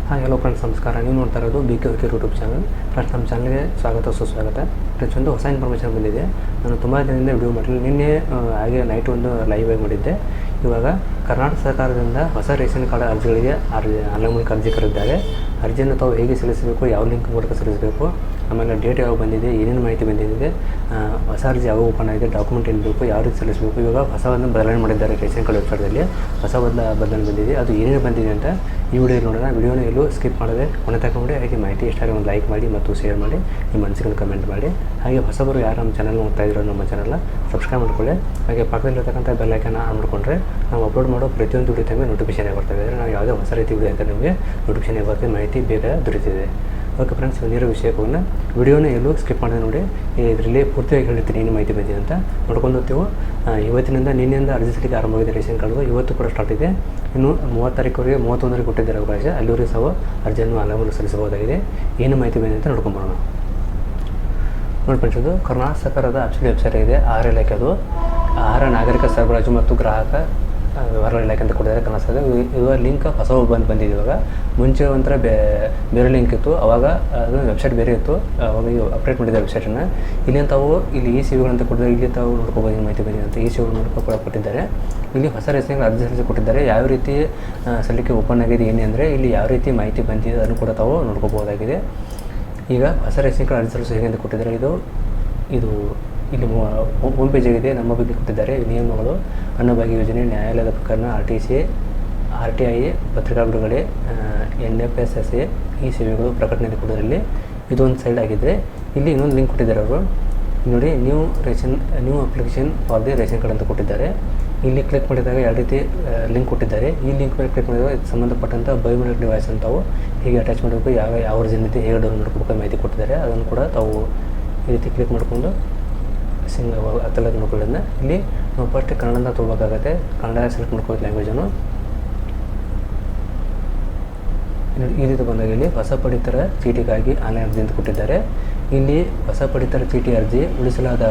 Hi hello friends, ನಮಸ್ಕಾರ. ನೀವು ನೋಡ್ತಾ ಇರೋದು BK Vykir YouTube channel. Friends, ನಮ್ಮ ಚಾನಲ್ಗೆ ಸ್ವಾಗತ ಸುಸ್ವಾಗತ. ಫ್ರೆಂಡ್ಸ್, ಒಂದು ಹೊಸ ಇನ್ಫಾರ್ಮೇಷನ್ ಬಂದಿದೆ. ನಾನು ತುಂಬ ದಿನದಿಂದ ವಿಡಿಯೋ ಮಾಡಿಲ್ಲ. ನಿನ್ನೆ ಹಾಗೆ ನೈಟ್ ಒಂದು ಲೈವ್ ಆಗಿ ಮಾಡಿದ್ದೆ. ಇವಾಗ ಕರ್ನಾಟಕ ಸರ್ಕಾರದಿಂದ ಹೊಸ ರೇಷನ್ ಕಾರ್ಡ್ ಅರ್ಜಿಗಳಿಗೆ ಆನ್ಲೈನ್ ಮೂಲಕ ಅರ್ಜಿ ಕರೆದಿದ್ದಾರೆ. ಅರ್ಜಿಯನ್ನು ತಾವು ಹೇಗೆ ಸಲ್ಲಿಸಬೇಕು, ಯಾವ ಲಿಂಕ್ ಮೂಲಕ ಸಲ್ಲಿಸಬೇಕು, ಆಮೇಲೆ ಡೇಟ್ ಯಾವಾಗ ಬಂದಿದೆ, ಏನೇನು ಮಾಹಿತಿ ಬಂದಿದೆ, ಹೊಸ ಅರ್ಜಿ ಯಾವಾಗ ಓಪನ್ ಆಗಿದೆ, ಡಾಕ್ಯುಮೆಂಟ್ ಏನು ಬೇಕು, ಯಾವ ರೀತಿ ಸಲ್ಲಿಸಬೇಕು, ಇವಾಗ ಹೊಸವನ್ನು ಬದಲಾವಣೆ ಮಾಡಿದ್ದಾರೆ ರೇಷನ್ ಕಾರ್ಡ್ ವೆಬ್ಸೈಟಲ್ಲಿ. ಹೊಸ ಬದಲಾವಣೆ ಬಂದಿದೆ. ಅದು ಏನೇನು ಬಂದಿದೆ ಅಂತ ಈ ವಿಡಿಯೋ ನೋಡೋಣ. ವಿಡಿಯೋನ ಎಲ್ಲೂ ಸ್ಕಿಪ್ ಮಾಡದೆ ಕೊನೆ ತನಕ ನೋಡಿ. ಹಾಗೆ ಮಾಹಿತಿ ಇಷ್ಟ ಆಗಿ ಒಂದು ಲೈಕ್ ಮಾಡಿ ಮತ್ತು ಶೇರ್ ಮಾಡಿ, ನಿಮ್ಮ ಮನಸ್ಸಿಗೆ ಕಮೆಂಟ್ ಮಾಡಿ. ಹಾಗೆ ಹೊಸಬರು ಯಾರು ನಮ್ಮ ಚಾನಲ್ ನೋಡ್ತಾ ಇರೋ ನಮ್ಮ ಚಾನಲ್ನ ಸಬ್ಸ್ಕ್ರೈಬ್ ಮಾಡ್ಕೊಳ್ಳಿ. ಹಾಗೆ ಪಕ್ಕದಲ್ಲಿರ್ತಕ್ಕಂಥ ಬೆಲ್ ಐಕಾನ್ ಆನ್ ಮಾಡಿಕೊಂಡ್ರೆ ನಾವು ಅಪ್ಲೋಡ್ ಮಾಡೋ ಪ್ರತಿಯೊಂದು ವಿಡಿಯೋ ಟೈಮೇ ನೋಟಿಫಿಕೇಷನ್ ಬರ್ತದೆ. ಅಂದರೆ ನಾವು ಯಾವುದೇ ಹೊಸ ರೀತಿ ವಿಡಿಯೋ ಅಂತ ನಿಮಗೆ ನೋಟಿಫಿಕೇಷನ್ ಬರ್ತದೆ, ಮಾಹಿತಿ ಬೇಗ ದೊರೀತಿದೆ. ಓಕೆ ಫ್ರೆಂಡ್ಸ್, ನೀರೋ ವಿಷಯಕ್ಕೆ ವಿಡಿಯೋನ ಎಲ್ಲೂ ಸ್ಕಿಪ್ ಮಾಡಿದೆ ನೋಡಿ. ಇದರಲ್ಲಿ ಪೂರ್ತಿಯಾಗಿ ಹೇಳಿರ್ತೀನಿ ಏನು ಮಾಹಿತಿ ಬಂದಿದೆ ಅಂತ ನೋಡ್ಕೊಂಡು ಹೋಗ್ತೀವಿ. ಇವತ್ತಿನಿಂದ ನಿನ್ನೆಯಿಂದ ಅರ್ಜಿ ಸಲ್ಲಿಕೆ ಆರಂಭವಾಗಿದೆ ರೇಷನ್ ಕಾರ್ಡು. ಇವತ್ತು ಕೂಡ ಸ್ಟಾರ್ಟ್ ಇದೆ. ಇನ್ನು 30 ತಾರೀಕುವರೆಗೆ 31ರಿಗೆ ಕೊಟ್ಟಿದ್ದಾರೆ ಅವಕಾಶ. ಅಲ್ಲಿವರೆಗೆ ಸಹ ಅರ್ಜಿಯನ್ನು ಆನ್ಲೈನ್ ಸಲ್ಲಿಸಬಹುದಾಗಿದೆ. ಏನು ಮಾಹಿತಿ ಬಂದಿದೆ ಅಂತ ನೋಡ್ಕೊಂಬರೋಣ. ನೋಡಿ ಫ್ರೆಂಡ್ಸ್, ಇದು ಕರ್ನಾಟಕ ಸರ್ಕಾರದ ಅಫಿಷಿಯಲ್ ವೆಬ್ಸೈಟ್ ಇದೆ. ಆಹಾರ ಇಲಾಖೆ, ಅದು ಆಹಾರ ನಾಗರಿಕ ಸರಬರಾಜು ಮತ್ತು ಗ್ರಾಹಕ ವ್ಯವಹಾರಗಳ ಇಲಾಖೆ ಅಂತ ಕೊಟ್ಟಿದ್ದಾರೆ ಕರ್ನಾಟಕದ. ಇವಾಗ ಲಿಂಕ್ ಹೊಸ ಬಂದಿದೆ. ಇವಾಗ ಮುಂಚೆ ಒಂಥರ ಬೇರೆ ಲಿಂಕ್ ಇತ್ತು, ಅವಾಗ ಅದು ವೆಬ್ಸೈಟ್ ಬೇರೆ ಇತ್ತು. ಅವಾಗ ಅಪ್ಡೇಟ್ ಮಾಡಿದ್ದಾರೆ ವೆಬ್ಸೈಟನ್ನು. ಇಲ್ಲಿ ತಾವು ಇಲ್ಲಿ ಈ ಸೇವೆಗಳಂತ ಕೊಟ್ಟಿದ್ದಾರೆ. ಇಲ್ಲಿ ತಾವು ನೋಡ್ಕೋಬೋದು ಏನು ಮಾಹಿತಿ ಬಂದಿದೆ ಅಂತ. ಈ ಸೇವೆಗಳು ಮೂಲಕ ಕೂಡ ಕೊಟ್ಟಿದ್ದಾರೆ. ಇಲ್ಲಿ ಹೊಸ ರೇಷನ್ಗೆ ಅರ್ಜಿ ಸಲ್ಲಿಸಿ ಕೊಟ್ಟಿದ್ದಾರೆ. ಯಾವ ರೀತಿ ಸಲ್ಲಿಕೆ ಓಪನ್ ಆಗಿದೆ ಏನೇ ಅಂದರೆ ಇಲ್ಲಿ ಯಾವ ರೀತಿ ಮಾಹಿತಿ ಬಂದಿದೆ ಅದನ್ನು ಕೂಡ ತಾವು ನೋಡ್ಕೋಬೋದಾಗಿದೆ. ಈಗ ಹೊಸ ರೇಷನ್ ಕಾರ್ಡ್ ಅರ್ಜಿ ಸಲ್ಲಿಸಿ ಹೇಗೆ ಅಂತ ಕೊಟ್ಟಿದ್ದಾರೆ. ಇದು ಇಲ್ಲಿ ಹೋಮ್ ಪೇಜ್ ಆಗಿದೆ. ನಮ್ಮ ಬಗ್ಗೆ ಕೊಟ್ಟಿದ್ದಾರೆ. ನಿಯಮಗಳು, ಅನ್ನಭಾಗ್ಯ ಯೋಜನೆ, ನ್ಯಾಯಾಲಯದ ಪ್ರಕರಣ, RTI, ಪತ್ರಿಕಾ ಬಿಡುಗಡೆ, NFSSA ಈ ಸೇವೆಗಳು ಪ್ರಕಟಣೆಯಲ್ಲಿ ಕೊಟ್ಟಿದ್ದಾರೆ. ಇದೊಂದು ಸೈಡ್ ಆಗಿದ್ದರೆ ಇಲ್ಲಿ ಇನ್ನೊಂದು ಲಿಂಕ್ ಕೊಟ್ಟಿದ್ದಾರೆ ಅವರು. ನೋಡಿ, new application for the ration card ಅಂತ ಕೊಟ್ಟಿದ್ದಾರೆ. ಇಲ್ಲಿ ಕ್ಲಿಕ್ ಮಾಡಿದಾಗ ಎರಡು ರೀತಿ ಲಿಂಕ್ ಕೊಟ್ಟಿದ್ದಾರೆ. ಈ ಲಿಂಕ್ ಮೇಲೆ ಕ್ಲಿಕ್ ಮಾಡಿದಾಗ ಇದಕ್ಕೆ ಸಂಬಂಧಪಟ್ಟಂಥ ಬಯೋಮೆಟ್ರಿಕ್ ಡಿವೈಸ್ ಅಂತ ತಾವು ಹೇಗೆ ಅಟ್ಯಾಚ್ ಮಾಡಬೇಕು, ಯಾವ ಒರಿಜಿನ್ ಇದೆ, ಹೇಗೆ ಡೌನ್ಲೋಡ್ ಮಾಡ್ಕೋಬೇಕು ಮಾಹಿತಿ ಕೊಟ್ಟಿದ್ದಾರೆ. ಅದನ್ನು ಕೂಡ ತಾವು ಈ ರೀತಿ ಕ್ಲಿಕ್ ಮಾಡಿಕೊಂಡು ಅದೆಲ್ಲ ನೋಡ್ಕೊಳ್ಳೋದನ್ನ ಇಲ್ಲಿ ನಾವು ಫಸ್ಟ್ ಕನ್ನಡದಿಂದ ತೊಗೋಬೇಕಾಗತ್ತೆ. ಕನ್ನಡ ಸೆಲೆಕ್ಟ್ ಮಾಡ್ಕೊಳ್ಳೋದು ಲ್ಯಾಂಗ್ವೇಜನ್ನು. ಈ ರೀತಿ ಬಂದಾಗ ಇಲ್ಲಿ ಹೊಸ ಪಡಿತರ ಚೀಟಿಗಾಗಿ ಆನ್ಲೈನ್ ಅರ್ಜಿ ಅಂತ ಕೊಟ್ಟಿದ್ದಾರೆ. ಇಲ್ಲಿ ಹೊಸ ಪಡಿತರ ಚೀಟಿ ಅರ್ಜಿ, ಉಳಿಸಲಾದ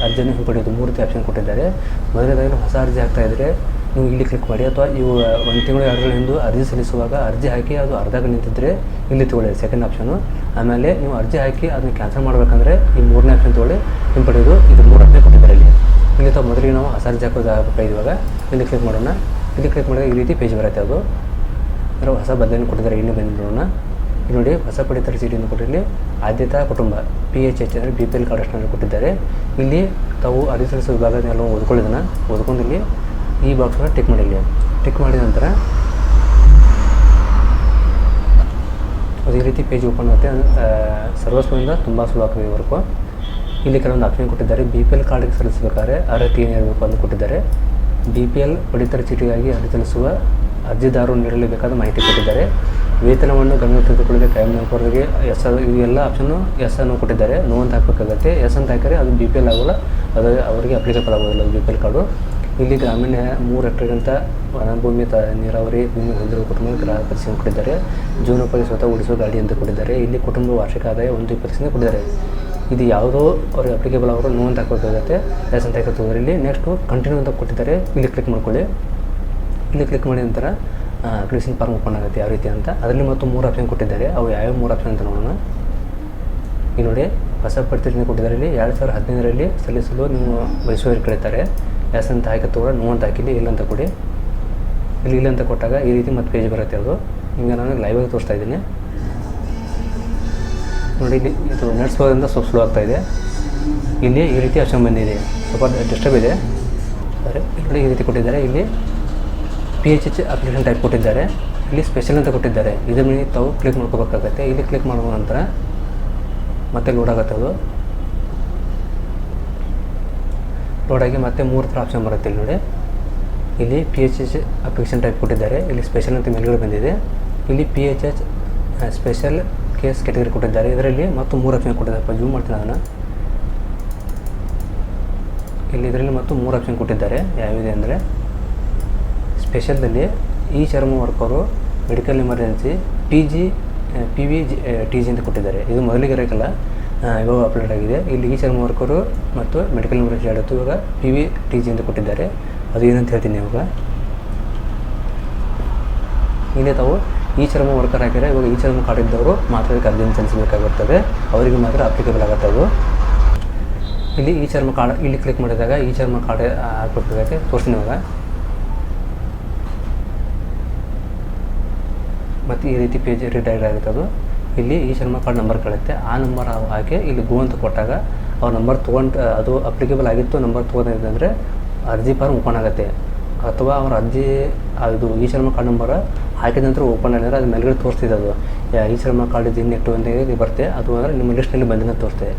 ಅರ್ಜಿಯನ್ನು ಹಿಂಪಡೆಯೋದು 3 ರೀತಿ ಆಪ್ಷನ್ ಕೊಟ್ಟಿದ್ದಾರೆ. ಮೊದಲನೇದಾಗಿ ಹೊಸ ಅರ್ಜಿ ಹಾಕ್ತಾ ಇದ್ದರೆ ನೀವು ಇಲ್ಲಿ ಕ್ಲಿಕ್ ಮಾಡಿ, ಅಥವಾ ಇವು 1 ತಿಂಗಳು 2 ತಿಂಗಳ ಹಿಂದೆ ಅರ್ಜಿ ಸಲ್ಲಿಸುವಾಗ ಅರ್ಜಿ ಹಾಕಿ ಅದು ಅರ್ಧಕ್ಕೆ ನಿಂತಿದ್ದರೆ ಇಲ್ಲಿ ತೊಗೊಳ್ಳಿ, ಸೆಕೆಂಡ್ ಆಪ್ಷನು. ಆಮೇಲೆ ನೀವು ಅರ್ಜಿ ಹಾಕಿ ಅದನ್ನು ಕ್ಯಾನ್ಸಲ್ ಮಾಡಬೇಕಂದ್ರೆ ಈ 3ನೇ ಆಪ್ಷನ್ ತೊಗೊಳ್ಳಿ, ಹಿಂಪಡೆಯೋದು. ಇದು 3 ಆಪ್ಷನ್ ಕೊಟ್ಟಿದ್ದಾರೆ ಇಲ್ಲಿ ತಾವು ಮೊದಲಿಗೆ ನಾವು ಹೊಸ ಅರ್ಜಿ ಹಾಕೋದು ಆಗಬೇಕಾಗಿ ಇವಾಗ ಇಲ್ಲಿ ಕ್ಲಿಕ್ ಮಾಡೋಣ. ಇಲ್ಲಿ ಕ್ಲಿಕ್ ಮಾಡಿದಾಗ ಈ ರೀತಿ ಪೇಜ್ ಬರುತ್ತೆ. ಅದು ಅಂದರೆ ಹೊಸ ಬದಲಾವಣೆ ಕೊಟ್ಟಿದ್ದಾರೆ. ಇಲ್ಲಿ ಬಂದು ನೋಡೋಣ. ಇಲ್ಲಿ ನೋಡಿ, ಹೊಸ ಪಡಿತರ ಚೀಟಿಯನ್ನು ಕೊಟ್ಟಿರಲಿ ಆದ್ಯತಾ ಕುಟುಂಬ PHH ಅಂದರೆ BPL ಕಾರ್ಡ್ ಅಷ್ಟನ್ನು ಕೊಟ್ಟಿದ್ದಾರೆ. ಇಲ್ಲಿ ತಾವು ಅರ್ಜಿ ಸಲ್ಲಿಸುವ ವಿಭಾಗನೆಲ್ಲ ಓದ್ಕೊಳ್ಳೋದನ್ನು ಓದ್ಕೊಂಡು ಇಲ್ಲಿ ಈ ಬಾಕ್ಸನ್ನು ಟಿಕ್ ಮಾಡಿಲ್ಲ. ಟಿಕ್ ಮಾಡಿದ ನಂತರ ಅದು ಈ ರೀತಿ ಪೇಜ್ ಓಪನ್ ಆಗುತ್ತೆ. ಸರ್ವಸ್ವದಿಂದ ತುಂಬ ಸುಲಭ ಆಗ್ತದೆ ವರ್ಕು. ಇಲ್ಲಿ ಕೆಲವೊಂದು ಆಪ್ಷನ್ ಕೊಟ್ಟಿದ್ದಾರೆ. BPL ಕಾರ್ಡ್ಗೆ ಸಲ್ಲಿಸಬೇಕಾದ್ರೆ ಅರ್ಹತೆ ಏನಿರಬೇಕು ಅಂತ ಕೊಟ್ಟಿದ್ದಾರೆ. BPL ಪಡಿತರ ಚೀಟಿಗಾಗಿ ಅರ್ಜಿ ಸಲ್ಲಿಸುವ ಅರ್ಜಿದಾರರು ನೀಡಲೇಬೇಕಾದ ಮಾಹಿತಿ ಕೊಟ್ಟಿದ್ದಾರೆ. ವೇತನವನ್ನು ಗಮನ ತೆಗೆದುಕೊಳ್ಳದೆ ಕಾಯಂ ನೌಕರರಿಗೆ ಇವೆಲ್ಲ ಆಪ್ಷನ್ನು ಅನ್ನು ಕೊಟ್ಟಿದ್ದಾರೆ. ನೋ ಅಂತ ಹಾಕಬೇಕಾಗತ್ತೆ. ಅಂತ ಹಾಕಿದರೆ ಅದು BPL ಆಗೋಲ್ಲ, ಅದು ಅವರಿಗೆ ಅಪ್ಲಿಕೇಬಲ್ ಆಗೋದಿಲ್ಲ BPL ಕಾರ್ಡು. ಇಲ್ಲಿ ಗ್ರಾಮೀಣ 3 ಹೆಕ್ಟೇರ್ಗಿಂತ ವನಭೂಮಿ, ನೀರಾವರಿ ಭೂಮಿ ಹೊಂದಿರುವ ಕುಟುಂಬ ಗ್ರಾಹಕ ಸಿಮ್ ಕೊಟ್ಟಿದ್ದಾರೆ. ಜೀವನೋಪಾಯ ಸ್ವತಃ ಓಡಿಸುವ ಗಾಡಿ ಅಂತ ಕೊಟ್ಟಿದ್ದಾರೆ. ಇಲ್ಲಿ ಕುಟುಂಬ ವಾರ್ಷಿಕ ಆದಾಯ 1.20% ಕೊಟ್ಟಿದ್ದಾರೆ. ಇದು ಯಾವುದೋ ಅವ್ರಿಗೆ ಅಪ್ಲಿಕೇಬಲ್ ಅವರು ನೋ ಅಂತ ಹಾಕಬೇಕಾಗುತ್ತೆ. ಅಂತ ಹಾಕೋದು. ಇಲ್ಲಿ ನೆಕ್ಸ್ಟು ಕಂಟಿನ್ಯೂ ಅಂತ ಕೊಟ್ಟಿದ್ದಾರೆ. ಇಲ್ಲಿ ಕ್ಲಿಕ್ ಮಾಡ್ಕೊಳ್ಳಿ. ಇಲ್ಲಿ ಕ್ಲಿಕ್ ಮಾಡಿದ ನಂತರ ಅಪ್ಲಿಕೇಶನ್ ಫಾರ್ಮ್ ಓಪನ್ ಆಗುತ್ತೆ ಯಾವ ರೀತಿ ಅಂತ. ಅದರಲ್ಲಿ ಮತ್ತು 3 ಆಪ್ಷನ್ ಕೊಟ್ಟಿದ್ದಾರೆ. ಅವು ಯಾವ್ಯಾವ 3 ಆಪ್ಷನ್ ಅಂತ ನೋಡೋಣ. ಈಗ ನೋಡಿ, ಹೊಸ ಪಡಿತರ ಕೊಟ್ಟಿದ್ದಾರೆ. ಇಲ್ಲಿ 2015ರಲ್ಲಿ ಸಲ್ಲಿಸಲು ನೀವು ಬಯಸುವವರು ಕೇಳ್ತಾರೆ. ಅಂತ ಹಾಕಿ ತಗೊಳ್ಳಿ, ನೋ ಅಂತ ಹಾಕಿಲಿ, ಇಲ್ಲ ಅಂತ ಕೊಡಿ. ಇಲ್ಲಿ ಇಲ್ಲ ಅಂತ ಕೊಟ್ಟಾಗ ಈ ರೀತಿ ಮತ್ತೆ ಪೇಜ್ ಬರುತ್ತೆ. ಅದು ಈಗ ನಾನು ಲೈವಾಗಿ ತೋರಿಸ್ತಾ ಇದ್ದೀನಿ ನೋಡಿ. ಇಲ್ಲಿ ಇದು ನಡೆಸೋದ್ರಿಂದ ಸ್ವಲ್ಪ ಸ್ಲೋ ಆಗ್ತಾಯಿದೆ. ಇಲ್ಲಿ ಈ ರೀತಿ ಆಪ್ಷನ್ ಬಂದಿದೆ, ಸ್ವಲ್ಪ ಡಿಸ್ಟರ್ಬ್ ಇದೆ. ಸರಿ, ಇಲ್ಲಿ ಈ ರೀತಿ ಕೊಟ್ಟಿದ್ದಾರೆ. ಇಲ್ಲಿ PHH ಅಪ್ಲಿಕೇಶನ್ ಟೈಪ್ ಕೊಟ್ಟಿದ್ದಾರೆ. ಇಲ್ಲಿ ಸ್ಪೆಷಲ್ ಅಂತ ಕೊಟ್ಟಿದ್ದಾರೆ. ಇದ್ರ ಮೇಲೆ ತಾವು ಕ್ಲಿಕ್ ಮಾಡ್ಕೋಬೇಕಾಗತ್ತೆ. ಇಲ್ಲಿ ಕ್ಲಿಕ್ ಮಾಡುವ ನಂತರ ಮತ್ತೆ ಲೋಡ್ ಆಗುತ್ತೆ. ಅದು ಲೋಡಾಗಿ ಮತ್ತೆ 3 ಥರ ಆಪ್ಷನ್ ಬರುತ್ತೆ. ಇಲ್ಲಿ ನೋಡಿ, ಇಲ್ಲಿ PHH ಅಪ್ಲಿಕೇಶನ್ ಟೈಪ್ ಕೊಟ್ಟಿದ್ದಾರೆ. ಇಲ್ಲಿ ಸ್ಪೆಷಲ್ ಅಂತ ಮೇಲ್ಗಡೆ ಬಂದಿದೆ. ಇಲ್ಲಿ PHH ಸ್ಪೆಷಲ್ ಕೇಸ್ ಕ್ಯಾಟಗರಿ ಕೊಟ್ಟಿದ್ದಾರೆ. ಇದರಲ್ಲಿ ಮತ್ತು 3 ಆಪ್ಷನ್ ಕೊಟ್ಟಿದ್ದಾರೆ. ಜೂಮ್ ಮಾಡ್ತೀನಿ ಅದನ್ನು. ಇಲ್ಲಿ ಇದರಲ್ಲಿ ಮತ್ತು 3 ಆಪ್ಷನ್ ಕೊಟ್ಟಿದ್ದಾರೆ. ಯಾವಿದೆ ಅಂದರೆ ಸ್ಪೆಷಲ್ದಲ್ಲಿ ಈ ಚರ್ಮ ವರ್ಕರು, ಮೆಡಿಕಲ್ ಎಮರ್ಜೆನ್ಸಿ, PVTG ಅಂತ ಕೊಟ್ಟಿದ್ದಾರೆ. ಇದು ಮೊದಲಿಗೆ ಇರೋಕ್ಕೆಲ್ಲ ಇವಾಗ ಅಪ್ಲೋಡ್ ಆಗಿದೆ. ಇಲ್ಲಿ ಈ ಚರ್ಮ ವರ್ಕರು ಮತ್ತು ಮೆಡಿಕಲ್ ಎಮರ್ಜೆನ್ಸಿ ಆಡತ್ತು. ಇವಾಗ PVTG ಅಂತ ಕೊಟ್ಟಿದ್ದಾರೆ. ಅದು ಏನಂತ ಹೇಳ್ತೀನಿ ಇವಾಗ. ಇಲ್ಲಿ ತಾವು ಈ ಶ್ರಮ ವರ್ಕರ್ ಆಗಿದ್ರೆ ಇವಾಗ ಈ ಶ್ರಮ ಕಾರ್ಡ್ ಇದ್ದವರು ಮಾತ್ರ ಇದಕ್ಕೆ ಅರ್ಜಿಯನ್ನು ಸಲ್ಲಿಸಬೇಕಾಗುತ್ತದೆ, ಅವರಿಗೆ ಮಾತ್ರ ಅಪ್ಲಿಕೇಬಲ್ ಆಗುತ್ತೆ ಅದು. ಇಲ್ಲಿ ಈ ಶ್ರಮ ಕಾರ್ಡ್ ಇಲ್ಲಿ ಕ್ಲಿಕ್ ಮಾಡಿದಾಗ ಈ ಶ್ರಮ ಕಾರ್ಡ್ ಹಾಕಬೇಕಾಗುತ್ತೆ. ತೋರಿಸ್ತೀನಿ ಇವಾಗ. ಮತ್ತು ಈ ರೀತಿ ಪೇಜ್ ರಿಡೈರೆಕ್ಟ್ ಆಗುತ್ತೆ. ಅದು ಇಲ್ಲಿ ಈ ಶ್ರಮ ಕಾರ್ಡ್ ನಂಬರ್ ಕೇಳುತ್ತೆ. ಆ ನಂಬರ್ ಹಾಕಿ ಇಲ್ಲಿ ಗೋ ಅಂತ ಕೊಟ್ಟಾಗ ಅವ್ರ ನಂಬರ್ ತೊಗೊಂಡು ಅದು ಅಪ್ಲಿಕೇಬಲ್ ಆಗಿತ್ತು ನಂಬರ್ ತೊಗೊಂಡಿದ್ದಂದರೆ ಅರ್ಜಿ ಫಾರ್ಮ್ ಓಪನ್ ಆಗುತ್ತೆ. ಅಥವಾ ಅವ್ರ ಅರ್ಜಿ ಅದು ಈ ಶ್ರಮ ಕಾರ್ಡ್ ನಂಬರ್ ಹಾಕಿದ ನಂತರ ಓಪನ್ ಆಗಿದ್ರೆ ಅದು ಮೇಲ್ಗಡೆ ತೋರಿಸ್ತಿದೆ. ಅದು ಈ ಶ್ರಮ ಕಾರ್ಡ್ ಇದು ಇನ್ನೆಟ್ಟು ಅಂತ ಬರುತ್ತೆ. ಅದು ಅಂದರೆ ನಿಮ್ಮ ಲಿಸ್ಟಲ್ಲಿ ಬಂದಿನ ತೋರಿಸ್ತದೆ.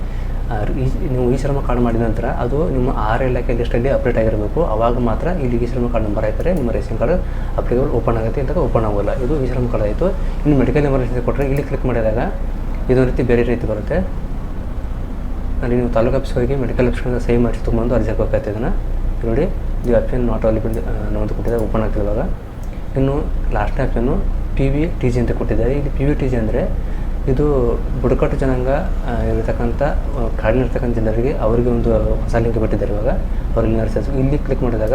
ನೀವು ಈ ಶ್ರಮ ಕಾರ್ಡ್ ಮಾಡಿದ ನಂತರ ಅದು ನಿಮ್ಮ ಆಹಾರ ಇಲಾಖೆ ಲಿಸ್ಟಲ್ಲಿ ಅಪ್ಡೇಟ್ ಆಗಿರಬೇಕು. ಆವಾಗ ಮಾತ್ರ ಇಲ್ಲಿ ಈ ಶ್ರಮ ಕಾರ್ಡ್ ನಂಬರ್ ಹಾಕಿದರೆ ನಿಮ್ಮ ರೇಷನ್ ಕಾರ್ಡ್ ಅಪ್ಲಿಕೇಬಲ್ ಓಪನ್ ಆಗುತ್ತೆ, ಅಂತ ಓಪನ್ ಆಗೋಲ್ಲ. ಇದು ಈ ಶ್ರಮ ಕಾರ್ಡ್ ಆಯಿತು. ಇನ್ನು ಮೆಡಿಕಲ್ ಎಮರ್ಜೆನ್ಸಿ ಕೊಟ್ಟರೆ ಇಲ್ಲಿ ಕ್ಲಿಕ್ ಮಾಡಿದಾಗ ಇದೊಂದು ರೀತಿ ಬೇರೆ ರೀತಿ ಬರುತ್ತೆ. ಅಲ್ಲಿ ನೀವು ತಾಲೂಕು ಆಫೀಸ್ಗೆ ಹೋಗಿ ಮೆಡಿಕಲ್ ಆಫೀಸ್ಗಳಿಂದ ಸಹಿ ಮಾಡಿಸಿ ತೊಗೊಂಡು ಅರ್ಜಿ ಹಾಕಬೇಕಾಗ್ತದೆ. ಇದನ್ನು ನೋಡಿ, ಇದು ಆಪ್ಷನ್ ನಾಟ್ ಅವೈಲೇಬಲ್ ಅನ್ನೋದು ಕೊಟ್ಟಿದೆ, ಓಪನ್ ಆಗ್ತದೆ ಇವಾಗ. ಇನ್ನು ಲಾಸ್ಟ್ನೇ ಆಪ್ಷನ್ನು PVTG ಅಂತ ಕೊಟ್ಟಿದ್ದಾರೆ. ಇಲ್ಲಿ PVTG ಅಂದರೆ ಇದು ಬುಡಕಟ್ಟು ಜನಾಂಗ ಇರತಕ್ಕಂಥ ಕಾಡಿನಿರ್ತಕ್ಕಂಥ ಜನರಿಗೆ ಅವರಿಗೆ ಒಂದು ಹೊಸ ಲಿಂಕ್ ಬಿಟ್ಟಿದ್ದಾರೆ ಇವಾಗ. ಅವ್ರಿಗೆ ನರ್ಸಸ್ ಇಲ್ಲಿ ಕ್ಲಿಕ್ ಮಾಡಿದಾಗ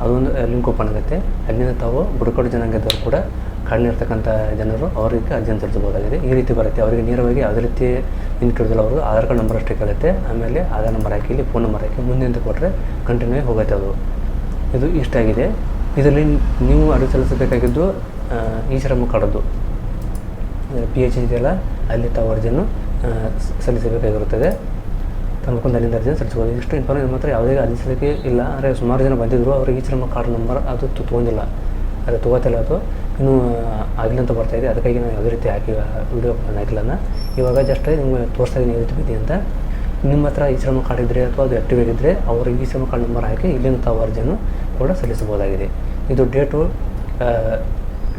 ಅದೊಂದು ಲಿಂಕ್ ಓಪನ್ ಆಗುತ್ತೆ. ಅಲ್ಲಿಂದ ತಾವು ಬುಡಕಟ್ಟು ಜನಾಂಗದವರು ಕೂಡ ಕಾಡಿನಿರ್ತಕ್ಕಂಥ ಜನರು ಅವರಿಗೆ ಅರ್ಜಿಯನ್ನು ಸಲ್ಲಿಸಬಹುದಾಗಿದೆ. ಈ ರೀತಿ ಬರುತ್ತೆ. ಅವರಿಗೆ ನೇರವಾಗಿ ಯಾವುದೇ ರೀತಿ ಲಿಂಕ್ ಹಿಡಿದಿಲ್ಲ. ಅವ್ರದ್ದು ಆಧಾರ್ ಕಾರ್ಡ್ ನಂಬರ್ ಅಷ್ಟೇ ಕೇಳುತ್ತೆ. ಆಮೇಲೆ ಆಧಾರ್ ನಂಬರ್ ಹಾಕಿ ಇಲ್ಲಿ ಫೋನ್ ನಂಬರ್ ಹಾಕಿ ಮುಂದೆ ಅಂತ ಕೊಟ್ಟರೆ ಕಂಟಿನ್ಯೂ ಹೋಗುತ್ತೆ ಅದು. ಇದು ಇಷ್ಟ ಆಗಿದೆ. ಇದರಲ್ಲಿ ನೀವು ಅರ್ಜಿ ಸಲ್ಲಿಸಬೇಕಾಗಿದ್ದು ಈ ಶ್ರಮ ಕಾರ್ಡದ್ದು PH ಇದೆಯಲ್ಲ, ಅಲ್ಲಿ ತಾವು ಅರ್ಜಿಯನ್ನು ಸಲ್ಲಿಸಬೇಕಾಗಿರುತ್ತದೆ. ತಮಗೊಂದು ಅಲ್ಲಿಂದ ಅರ್ಜಿಯನ್ನು ಸಲ್ಲಿಸಬಹುದು. ಇಷ್ಟು ಇನ್ಫಾರ್ಮೇಷನ್ ಮಾತ್ರ ಯಾವುದೇ ಅರ್ಜಿ ಸಲ್ಲಿಕೆ ಇಲ್ಲ. ಅಂದರೆ ಸುಮಾರು ಜನ ಬಂದಿದ್ದರು, ಅವ್ರಿಗೆ ಈ ಶ್ರಮ ಕಾರ್ಡ್ ನಂಬರ್ ಅದು ತೊಗೊಂಡಿಲ್ಲ, ಅದು ತೊಗೋತಿಲ್ಲ. ಅದು ಇನ್ನೂ ಆಗಿಲ್ಲ ಅಂತ ಬರ್ತಾಯಿದೆ. ಅದಕ್ಕಾಗಿ ನಾವು ಯಾವುದೇ ರೀತಿ ಹಾಕಿ ವಿಡಿಯೋ ಹಾಕಿಲ್ಲ. ಇವಾಗ ಜಸ್ಟ್ ನಿಮಗೆ ತೋರಿಸ್ತಾ ಇದ್ದೀನಿ ಯಾವ ರೀತಿ ಬಿದ್ದಿ ಅಂತ. ನಿಮ್ಮ ಹತ್ರ ಈ ಶ್ರಮ ಕಾರ್ಡ್ ಇದ್ದರೆ ಅಥವಾ ಅದು ಆ್ಯಕ್ಟಿವ್ ಆಗಿದ್ದರೆ ಅವ್ರಿಗೆ ಈ ಶ್ರಮ ಕಾರ್ಡ್ ನಂಬರ್ ಹಾಕಿ ಇಲ್ಲಿಂದ ತಾವು ಅರ್ಜಿಯನ್ನು ಕೂಡ ಸಲ್ಲಿಸಬಹುದಾಗಿದೆ. ಇದು ಡೇಟು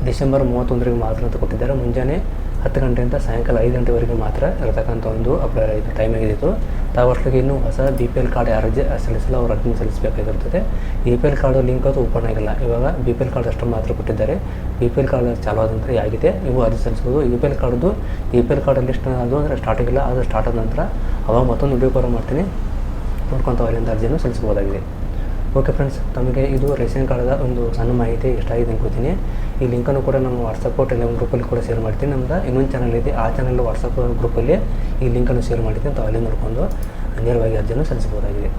ಡಿಸೆಂಬರ್ 31ರಿಗೆ ಮಾತ್ರ ಅಂತ ಕೊಟ್ಟಿದ್ದಾರೆ. ಮುಂಜಾನೆ 10 ಗಂಟೆಯಿಂದ ಸಾಯಂಕಾಲ 5 ಗಂಟೆವರೆಗೆ ಮಾತ್ರ ಇರತಕ್ಕಂಥ ಒಂದು ಇದು ಟೈಮ್ ಆಗಿದ್ದು. ತಾವು ಅಷ್ಟೊತ್ತಿಗೆ ಇನ್ನೂ ಹೊಸ BPL ಕಾರ್ಡ್ ಯಾರು ಅರ್ಜಿ ಸಲ್ಲಿಸಲ್ಲ ಅವ್ರು ಅರ್ಜಿ ಸಲ್ಲಿಸಬೇಕಾಗಿರ್ತದೆ. BPL ಕಾರ್ಡ್ ಲಿಂಕ್ ಅದು ಓಪನ್ ಆಗಿಲ್ಲ. ಇವಾಗ BPL ಕಾರ್ಡ್ ಅಷ್ಟು ಮಾತ್ರ ಕೊಟ್ಟಿದ್ದಾರೆ. BPL ಕಾರ್ಡ್ ಚಾಲು ಆದ ನಂತರ ಆಗಿದೆ, ನೀವು ಅರ್ಜಿ ಸಲ್ಲಿಸ್ಬೋದು. BPL ಕಾರ್ಡ್ ಲಿಸ್ಟ್ ಅದು ಅಂದರೆ ಸ್ಟಾರ್ಟ್ ಆಗಿಲ್ಲ, ಅದು ಸ್ಟಾರ್ಟ್ ಆದ ನಂತರ ಅವಾಗ ಮತ್ತೊಂದು ವಿಡಿಯೋ ಕಾಲ್ ಮಾಡ್ತೀನಿ, ನೋಡ್ಕೊತ ಅಲ್ಲಿಂದ ಅರ್ಜಿಯನ್ನು ಸಲ್ಲಿಸಬಹುದಾಗಿದೆ. ಓಕೆ ಫ್ರೆಂಡ್ಸ್, ತಮಗೆ ಇದು ರೇಷನ್ ಕಾರ್ಡ್ದ ಒಂದು ಸಣ್ಣ ಮಾಹಿತಿ ಇಷ್ಟ ಆಗಿದೆ ಅನ್ಕೋತೀನಿ. ಈ ಲಿಂಕನ್ನು ಕೂಡ ನಮ್ಮ ವಾಟ್ಸಪ್ ಟೆಲಿಗ್ರಾಮ್ ಗ್ರೂಪಲ್ಲಿ ಕೂಡ ಶೇರ್ ಮಾಡ್ತೀನಿ. ನಮ್ಮದು ಇನ್ನೊಂದು ಚಾನಲ್ ಇದೆ, ಆ ಚಾನಲ್ ವಾಟ್ಸಪ್ ಗ್ರೂಪಲ್ಲಿ ಈ ಲಿಂಕನ್ನು ಶೇರ್ ಮಾಡ್ತೀನಿ. ತಾವು ಅಲ್ಲಿ ನೋಡ್ಕೊಂಡು ನೇರವಾಗಿ ಅರ್ಜಿಯನ್ನು ಸಲ್ಲಿಸಬಹುದಾಗಿದೆ.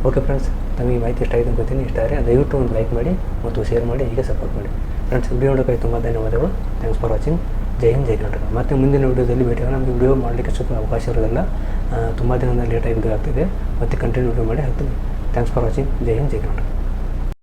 ಓಕೆ ಫ್ರೆಂಡ್ಸ್, ತಮಗೆ ಈ ಮಾಹಿತಿ ಇಷ್ಟ ಆಗಿದೆ ಅನ್ಕೋತೀನಿ. ಇಷ್ಟ ಆದರೆ ದಯವಿಟ್ಟು ಒಂದು ಲೈಕ್ ಮಾಡಿ ಮತ್ತು ಶೇರ್ ಮಾಡಿ, ಹೀಗೆ ಸಪೋರ್ಟ್ ಮಾಡಿ ಫ್ರೆಂಡ್ಸ್. ವಿಡಿಯೋ ನೋಡೋಕ್ಕೆ ತುಂಬ ಧನ್ಯವಾದಗಳು. Thanks for watching. ಜೈ ಹಿಂದ್, ಜೈ ಕರ್ನಾಟಕ. ಮತ್ತು ಮುಂದಿನ ವಿಡಿಯೋದಲ್ಲಿ ಭೇಟಿಯಾಗ. ನಮಗೆ ವಿಡಿಯೋ ಮಾಡಲಿಕ್ಕೆ ಸ್ವಲ್ಪ ಅವಕಾಶ ಇರೋದಿಲ್ಲ, ತುಂಬ ದಿನದಿಂದ ಲೇಟಾಗಿ ವಿಡಿಯೋ ಆಗ್ತಿದೆ. ಮತ್ತು ಕಂಟಿನ್ಯೂ ವಿಡಿಯೋ ಮಾಡಿ ಹಾಕ್ತೀನಿ. Thanks for watching. ಜೈ ಹಿಂದ್, ಜೈ ಕರ್ನಾಟಕ.